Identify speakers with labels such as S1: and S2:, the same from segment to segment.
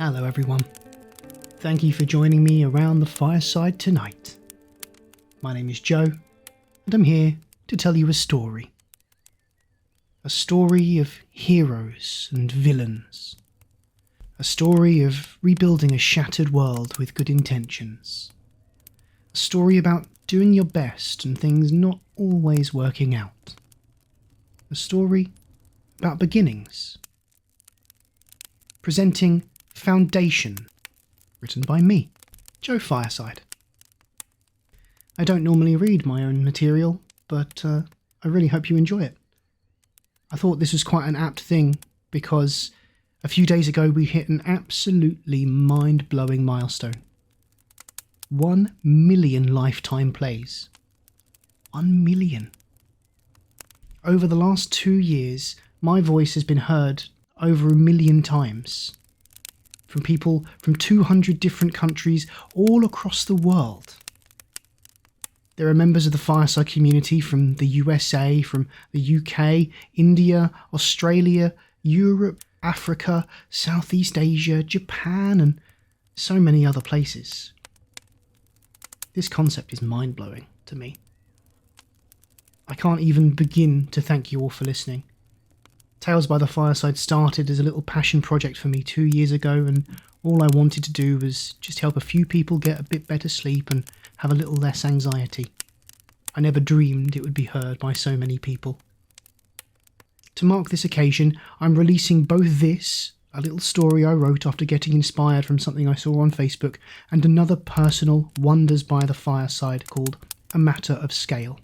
S1: Hello everyone. Thank you for joining me around the fireside tonight. My name is Joe, and I'm here to tell you a story. A story of heroes and villains. A story of rebuilding a shattered world with good intentions. A story about doing your best and things not always working out. A story about beginnings. Presenting Foundation, written by me, Joe Fireside. I don't normally read my own material, but I really hope you enjoy it. I thought this was quite an apt thing because a few days ago we hit an absolutely mind-blowing milestone. 1 million lifetime plays. 1 million. Over the last 2 years, my voice has been heard over 1 million times. From people from 200 different countries all across the world. There are members of the Fireside community from the USA, from the UK, India, Australia, Europe, Africa, Southeast Asia, Japan, and so many other places. This concept is mind-blowing to me. I can't even begin to thank you all for listening. Tales by the Fireside started as a little passion project for me 2 years ago, and all I wanted to do was just help a few people get a bit better sleep and have a little less anxiety. I never dreamed it would be heard by so many people. To mark this occasion, I'm releasing both this, a little story I wrote after getting inspired from something I saw on Facebook, and another personal Wonders by the Fireside called A Matter of Scale.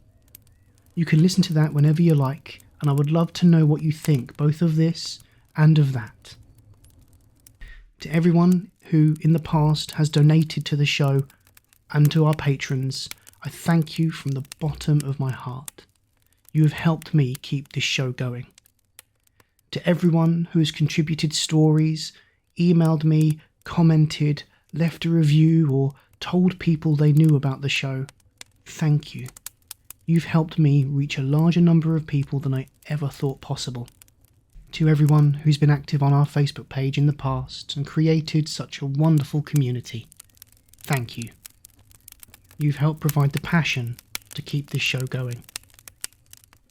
S1: You can listen to that whenever you like, and I would love to know what you think both of this and of that. To everyone who in the past has donated to the show and to our patrons, I thank you from the bottom of my heart. You have helped me keep this show going. To everyone who has contributed stories, emailed me, commented, left a review, or told people they knew about the show, thank you. You've helped me reach a larger number of people than I ever thought possible. To everyone who's been active on our Facebook page in the past and created such a wonderful community, thank you. You've helped provide the passion to keep this show going.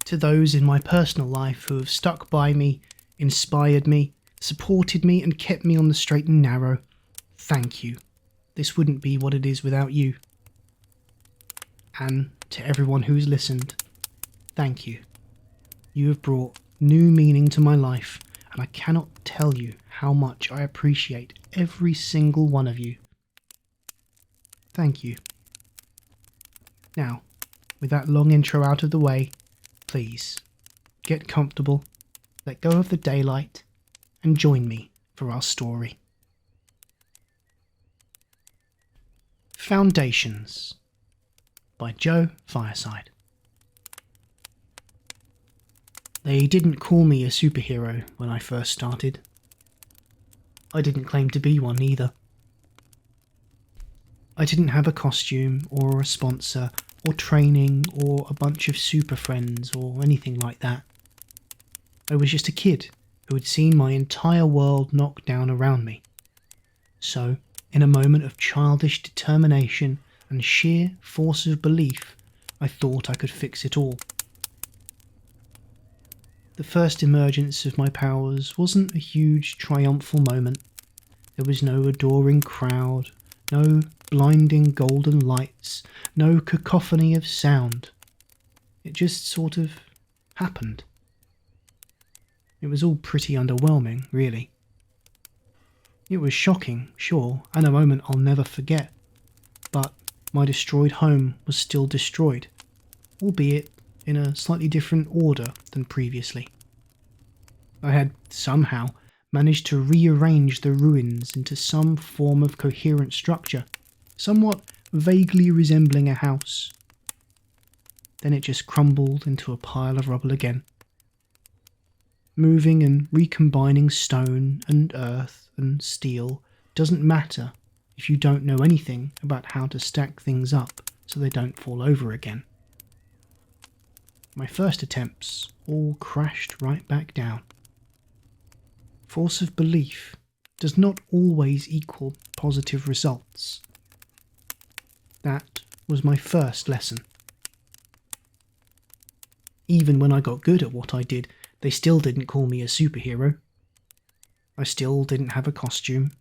S1: To those in my personal life who have stuck by me, inspired me, supported me and kept me on the straight and narrow, thank you. This wouldn't be what it is without you. And to everyone who's listened, thank you. You have brought new meaning to my life, and I cannot tell you how much I appreciate every single one of you. Thank you. Now, with that long intro out of the way, please, get comfortable, let go of the daylight, and join me for our story. Foundations by Joe Fireside. They didn't call me a superhero when I first started. I didn't claim to be one either. I didn't have a costume or a sponsor or training or a bunch of super friends or anything like that. I was just a kid who had seen my entire world knocked down around me. So, in a moment of childish determination and sheer force of belief, I thought I could fix it all. The first emergence of my powers wasn't a huge triumphal moment. There was no adoring crowd, no blinding golden lights, no cacophony of sound. It just sort of happened. It was all pretty underwhelming, really. It was shocking, sure, and a moment I'll never forget. But my destroyed home was still destroyed, albeit in a slightly different order than previously. I had somehow managed to rearrange the ruins into some form of coherent structure, somewhat vaguely resembling a house. Then it just crumbled into a pile of rubble again. Moving and recombining stone and earth and steel doesn't matter if you don't know anything about how to stack things up so they don't fall over again. My first attempts all crashed right back down. Force of belief does not always equal positive results. That was my first lesson. Even when I got good at what I did, they still didn't call me a superhero. I still didn't have a costume,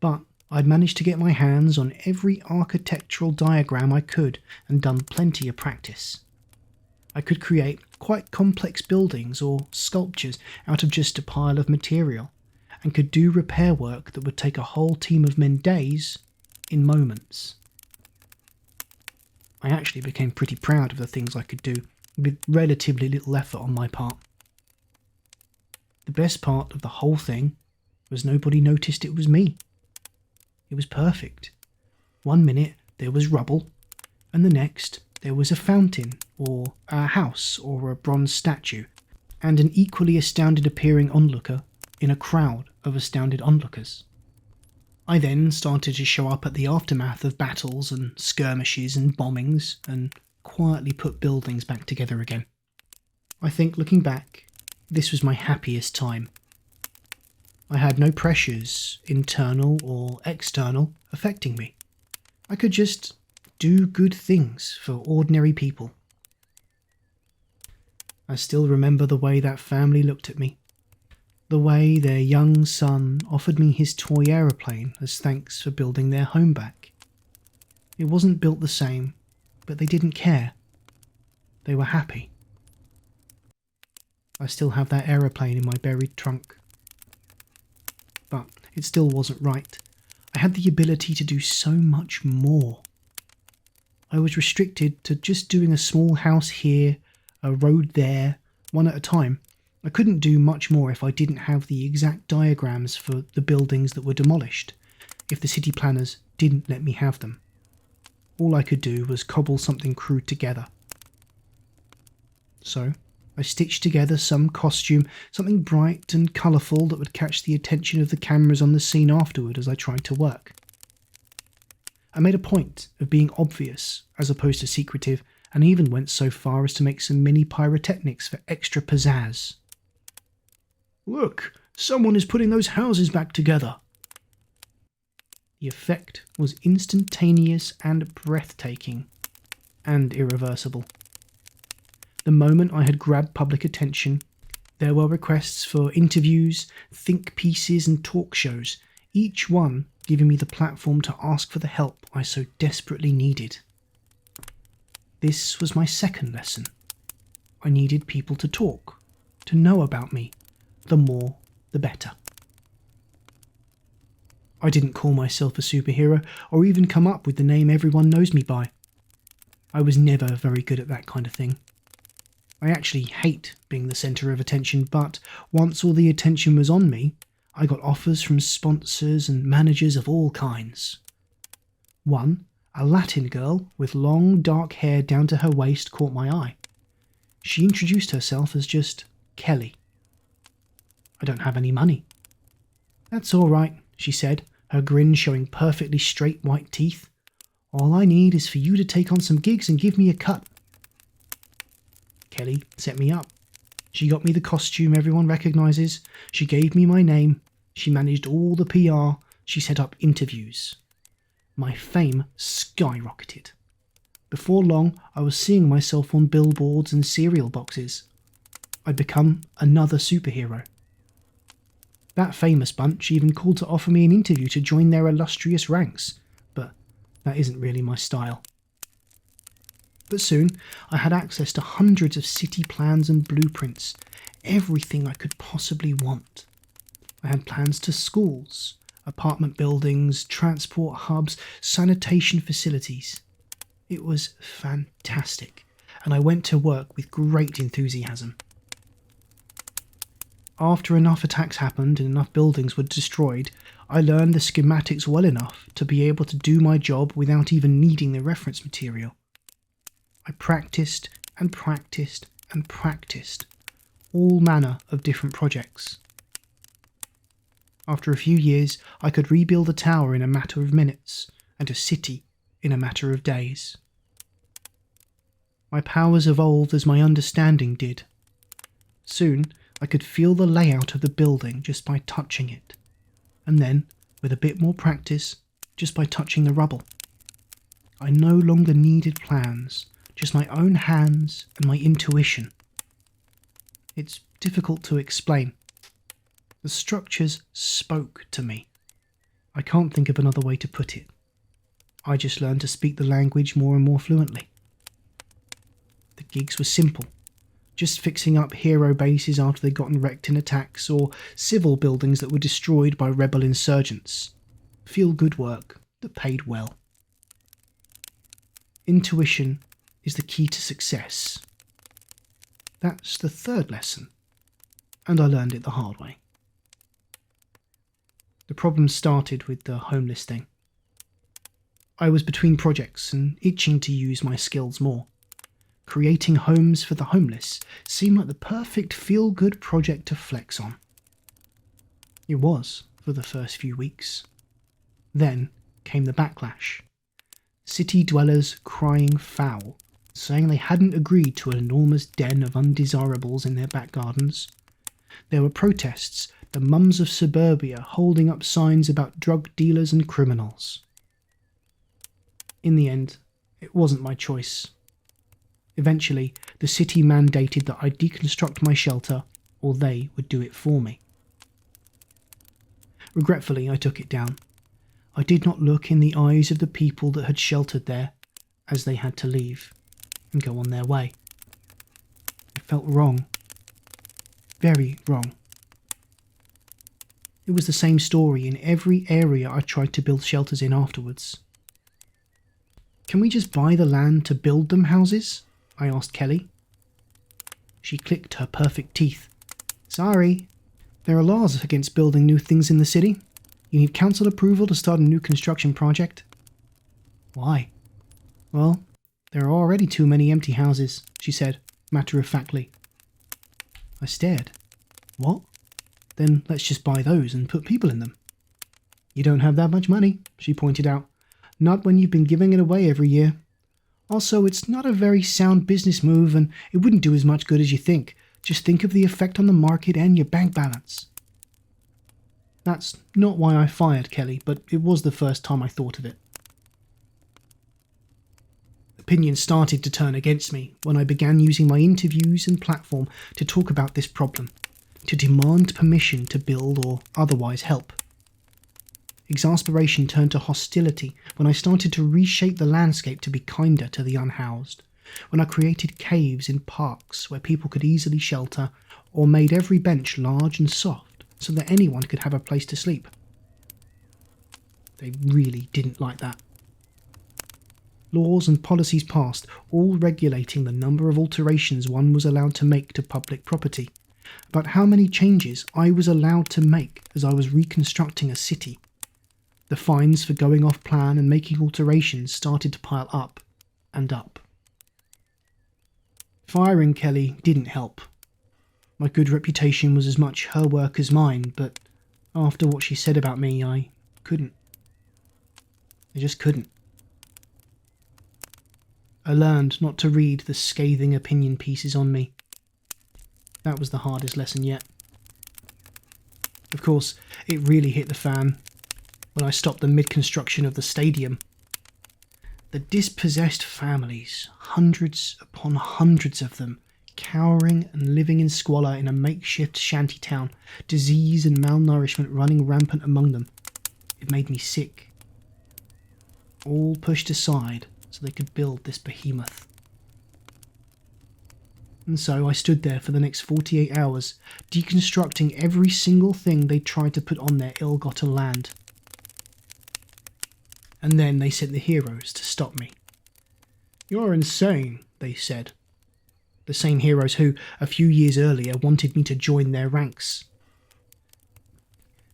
S1: but I'd managed to get my hands on every architectural diagram I could and done plenty of practice. I could create quite complex buildings or sculptures out of just a pile of material, and could do repair work that would take a whole team of men days in moments. I actually became pretty proud of the things I could do with relatively little effort on my part. The best part of the whole thing was nobody noticed it was me. It was perfect. One minute there was rubble, and the next there was a fountain, or a house, or a bronze statue, and an equally astounded appearing onlooker in a crowd of astounded onlookers. I then started to show up at the aftermath of battles and skirmishes and bombings, and quietly put buildings back together again. I think, looking back, this was my happiest time. I had no pressures, internal or external, affecting me. I could just do good things for ordinary people. I still remember the way that family looked at me. The way their young son offered me his toy aeroplane as thanks for building their home back. It wasn't built the same, but they didn't care. They were happy. I still have that aeroplane in my buried trunk. But it still wasn't right. I had the ability to do so much more. I was restricted to just doing a small house here, a road there, one at a time. I couldn't do much more if I didn't have the exact diagrams for the buildings that were demolished, if the city planners didn't let me have them. All I could do was cobble something crude together. So, I stitched together some costume, something bright and colourful that would catch the attention of the cameras on the scene afterward as I tried to work. I made a point of being obvious as opposed to secretive, and even went so far as to make some mini pyrotechnics for extra pizzazz. "Look, someone is putting those houses back together." The effect was instantaneous and breathtaking, and irreversible. The moment I had grabbed public attention, there were requests for interviews, think pieces and talk shows, each one giving me the platform to ask for the help I so desperately needed. This was my second lesson. I needed people to talk, to know about me. The more, the better. I didn't call myself a superhero, or even come up with the name everyone knows me by. I was never very good at that kind of thing. I actually hate being the centre of attention, but once all the attention was on me, I got offers from sponsors and managers of all kinds. One, a Latin girl with long dark hair down to her waist, caught my eye. She introduced herself as just Kelly. "I don't have any money." "That's all right," she said, her grin showing perfectly straight white teeth. "All I need is for you to take on some gigs and give me a cut." Kelly set me up. She got me the costume everyone recognises. She gave me my name. She managed all the PR. She set up interviews. My fame skyrocketed. Before long, I was seeing myself on billboards and cereal boxes. I'd become another superhero. That famous bunch even called to offer me an interview to join their illustrious ranks, but that isn't really my style. But soon, I had access to hundreds of city plans and blueprints, everything I could possibly want. I had plans to schools, apartment buildings, transport hubs, sanitation facilities. It was fantastic, and I went to work with great enthusiasm. After enough attacks happened and enough buildings were destroyed, I learned the schematics well enough to be able to do my job without even needing the reference material. I practiced and practiced and practiced all manner of different projects. After a few years, I could rebuild a tower in a matter of minutes and a city in a matter of days. My powers evolved as my understanding did. Soon, I could feel the layout of the building just by touching it. and then, with a bit more practice, just by touching the rubble. I no longer needed plans, just my own hands and my intuition. It's difficult to explain. The structures spoke to me. I can't think of another way to put it. I just learned to speak the language more and more fluently. The gigs were simple, just fixing up hero bases after they'd gotten wrecked in attacks, or civil buildings that were destroyed by rebel insurgents. Feel-good work that paid well. Intuition is the key to success. That's the third lesson, and I learned it the hard way. The problem started with the homeless thing. I was between projects and itching to use my skills more. Creating homes for the homeless seemed like the perfect feel-good project to flex on. It was for the first few weeks. Then came the backlash. City dwellers crying foul, saying they hadn't agreed to an enormous den of undesirables in their back gardens. There were protests, the mums of suburbia holding up signs about drug dealers and criminals. In the end, it wasn't my choice. Eventually, the city mandated that I deconstruct my shelter, or they would do it for me. Regretfully, I took it down. I did not look in the eyes of the people that had sheltered there, as they had to leave and go on their way. It felt wrong. Very wrong. It was the same story in every area I tried to build shelters in afterwards. "Can we just buy the land to build them houses?" I asked Kelly. She clicked her perfect teeth. "Sorry. There are laws against building new things in the city. You need council approval to start a new construction project." "Why?" "Well, there are already too many empty houses," she said, matter-of-factly. I stared. "What? Then let's just buy those and put people in them." "You don't have that much money," she pointed out. "Not when you've been giving it away every year. Also, it's not a very sound business move, and it wouldn't do as much good as you think. Just think of the effect on the market and your bank balance." That's not why I fired Kelly, but it was the first time I thought of it. Opinions started to turn against me when I began using my interviews and platform to talk about this problem, to demand permission to build or otherwise help. Exasperation turned to hostility when I started to reshape the landscape to be kinder to the unhoused, when I created caves in parks where people could easily shelter, or made every bench large and soft so that anyone could have a place to sleep. They really didn't like that. Laws and policies passed, all regulating the number of alterations one was allowed to make to public property, about how many changes I was allowed to make as I was reconstructing a city. The fines for going off plan and making alterations started to pile up and up. Firing Kelly didn't help. My good reputation was as much her work as mine, but after what she said about me, I couldn't. I just couldn't. I learned not to read the scathing opinion pieces on me. That was the hardest lesson yet. Of course, it really hit the fan when I stopped the mid-construction of the stadium. The dispossessed families, hundreds upon hundreds of them, cowering and living in squalor in a makeshift shanty town, disease and malnourishment running rampant among them. It made me sick. All pushed aside so they could build this behemoth. And so I stood there for the next 48 hours, deconstructing every single thing they tried to put on their ill-gotten land. And then they sent the heroes to stop me. "You're insane," they said. The same heroes who, a few years earlier, wanted me to join their ranks.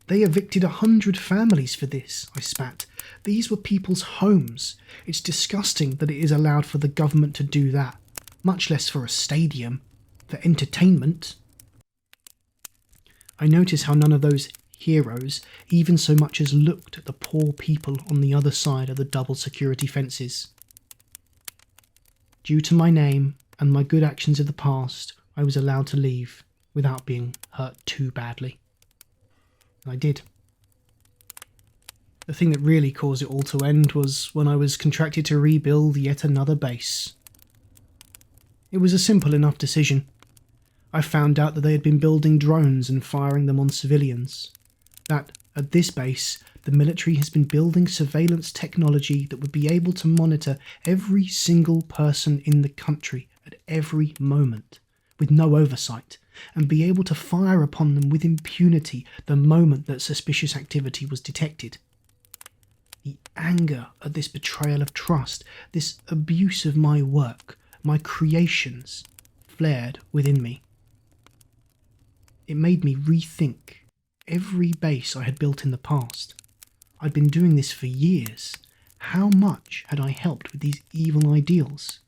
S1: "They evicted 100 families for this," I spat. "These were people's homes. It's disgusting that it is allowed for the government to do that, much less for a stadium, for entertainment." I noticed how none of those heroes even so much as looked at the poor people on the other side of the double security fences. Due to my name and my good actions of the past, I was allowed to leave without being hurt too badly. I did. The thing that really caused it all to end was when I was contracted to rebuild yet another base. It was a simple enough decision. I found out that they had been building drones and firing them on civilians. That, at this base, the military has been building surveillance technology that would be able to monitor every single person in the country at every moment, with no oversight, and be able to fire upon them with impunity the moment that suspicious activity was detected. The anger at this betrayal of trust, this abuse of my work, my creations, flared within me. It made me rethink every base I had built in the past. I'd been doing this for years. How much had I helped with these evil ideals?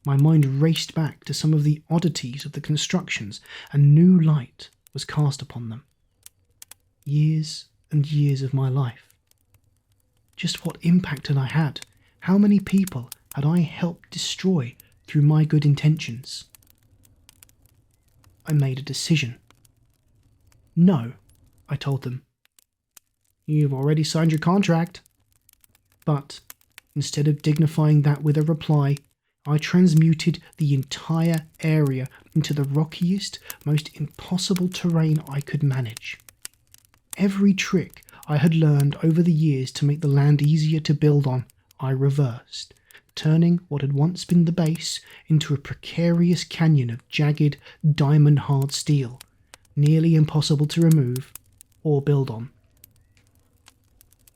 S1: My mind raced back to some of the oddities of the constructions, and new light was cast upon them. Years and years of my life. Just what impact had I had? How many people had I helped destroy through my good intentions? I made a decision. No, I told them. You've already signed your contract. But instead of dignifying that with a reply, I transmuted the entire area into the rockiest, most impossible terrain I could manage. Every trick I had learned over the years to make the land easier to build on, I reversed, turning what had once been the base into a precarious canyon of jagged, diamond-hard steel, nearly impossible to remove or build on.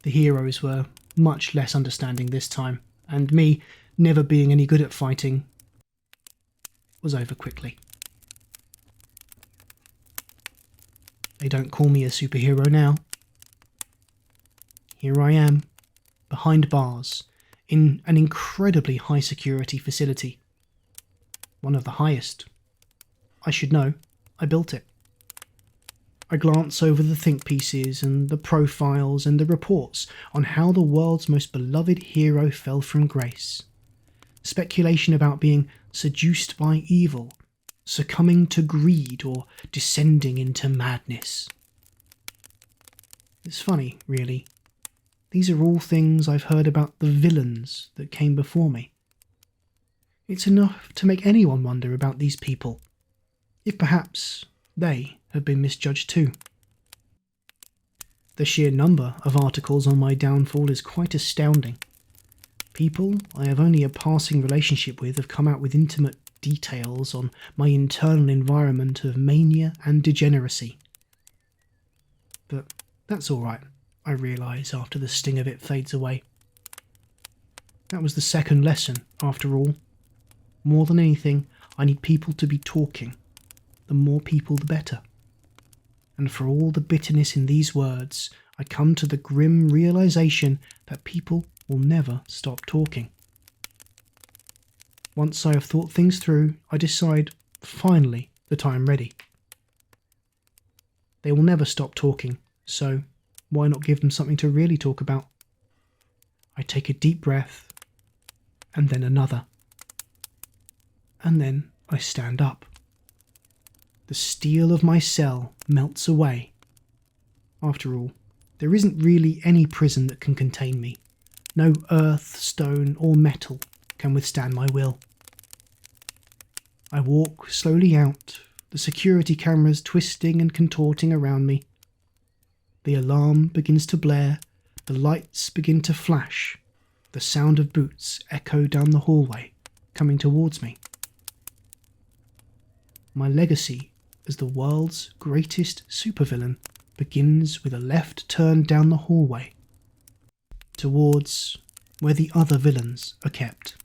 S1: The heroes were much less understanding this time, and me, never being any good at fighting, was over quickly. They don't call me a superhero now. Here I am, behind bars, in an incredibly high security facility. One of the highest. I should know, I built it. I glance over the think pieces and the profiles and the reports on how the world's most beloved hero fell from grace. Speculation about being seduced by evil, succumbing to greed, or descending into madness. It's funny, really. These are all things I've heard about the villains that came before me. It's enough to make anyone wonder about these people, if perhaps they have been misjudged too. The sheer number of articles on my downfall is quite astounding. People I have only a passing relationship with have come out with intimate details on my internal environment of mania and degeneracy. But that's all right, I realise after the sting of it fades away. That was the second lesson, after all. More than anything, I need people to be talking. The more people, the better. And for all the bitterness in these words, I come to the grim realisation that people will never stop talking. Once I have thought things through, I decide, finally, that I am ready. They will never stop talking, so why not give them something to really talk about? I take a deep breath, and then another. And then I stand up. The steel of my cell melts away. After all, there isn't really any prison that can contain me. No earth, stone, or metal can withstand my will. I walk slowly out, the security cameras twisting and contorting around me. The alarm begins to blare, the lights begin to flash, the sound of boots echo down the hallway, coming towards me. My legacy as the world's greatest supervillain begins with a left turn down the hallway, towards where the other villains are kept.